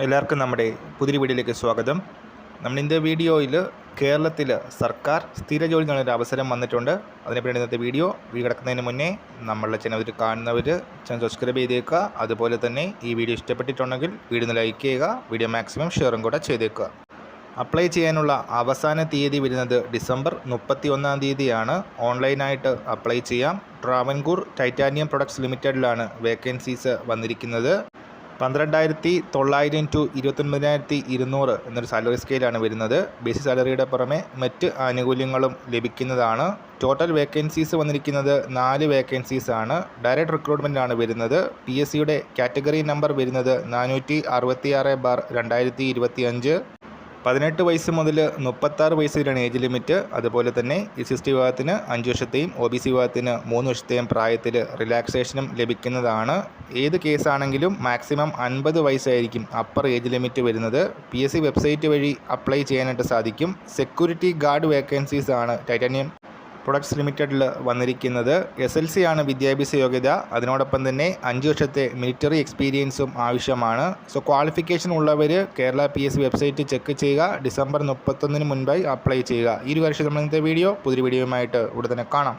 എല്ലാവർക്കും നമ്മുടെ പുതിയ വീഡിയോയിലേക്ക് സ്വാഗതം. നമ്മളിൻ്റെ വീഡിയോയിൽ കേരളത്തിൽ സർക്കാർ സ്ഥിര ജോലി നേടാനൊരു അവസരം വന്നിട്ടുണ്ട്. അതിനെപ്പറ്റി ഇന്നത്തെ വീഡിയോ കിടക്കുന്നതിന് മുന്നേ നമ്മളുടെ ചാനൽ കാണുന്നവർ ചാനൽ സബ്സ്ക്രൈബ് ചെയ്തേക്കുക. അതുപോലെ തന്നെ ഈ വീഡിയോ ഇഷ്ടപ്പെട്ടിട്ടുണ്ടെങ്കിൽ വീഡിയോ ഒന്ന് ലൈക്ക് ചെയ്യുക, വീഡിയോ മാക്സിമം ഷെയറും കൂടെ ചെയ്തേക്കുക. അപ്ലൈ ചെയ്യാനുള്ള അവസാന തീയതി വരുന്നത് ഡിസംബർ 31 തീയതിയാണ്. ഓൺലൈനായിട്ട് അപ്ലൈ ചെയ്യാം. ട്രാവൻകൂർ ടൈറ്റാനിയം പ്രൊഡക്ട്സ് ലിമിറ്റഡിലാണ് വേക്കൻസീസ് വന്നിരിക്കുന്നത്. 12,900 ടു 29,200 എന്നൊരു സാലറി സ്കെയിലാണ് വരുന്നത്. ബേസിക് സാലറിയുടെ പുറമെ മറ്റ് ആനുകൂല്യങ്ങളും ലഭിക്കുന്നതാണ്. ടോട്ടൽ വേക്കൻസീസ് വന്നിരിക്കുന്നത് 4 വേക്കൻസീസാണ്. ഡയറക്റ്റ് റിക്രൂട്ട്മെൻറ്റാണ് വരുന്നത്. PSCയുടെ കാറ്റഗറി നമ്പർ വരുന്നത് 466/2025. 18 വയസ്സ് മുതൽ 36 വയസ്സ് വരെയാണ് ഏജ് ലിമിറ്റ്. അതുപോലെ തന്നെ SC വിഭാഗത്തിന് 5 വർഷത്തെയും OBC വിഭാഗത്തിന് 3 വർഷത്തെയും പ്രായത്തിൽ റിലാക്സേഷനും ലഭിക്കുന്നതാണ്. ഏത് കേസാണെങ്കിലും മാക്സിമം 50 വയസ്സായിരിക്കും അപ്പർ ഏജ് ലിമിറ്റ് വരുന്നത്. PSC വെബ്സൈറ്റ് വഴി അപ്ലൈ ചെയ്യാനായിട്ട് സാധിക്കും. സെക്യൂരിറ്റി ഗാർഡ് വേക്കൻസീസ് ആണ് ടൈറ്റാനിയം പ്രൊഡക്ട്സ് ലിമിറ്റഡിൽ വന്നിരിക്കുന്നത്. SLC ആണ് വിദ്യാഭ്യാസ യോഗ്യത. അതിനോടൊപ്പം തന്നെ 5 വർഷത്തെ മിലിറ്ററി എക്സ്പീരിയൻസും ആവശ്യമാണ്. സോ ക്വാളിഫിക്കേഷൻ ഉള്ളവർ കേരള PSC വെബ്സൈറ്റ് ചെക്ക് ചെയ്യുക. ഡിസംബർ 31 മുൻപായി അപ്ലൈ ചെയ്യുക. ഈ ഒരു വർഷം നമ്മൾ ഇന്നത്തെ പുതിയ വീഡിയോയുമായിട്ട് ഉടനെ കാണാം.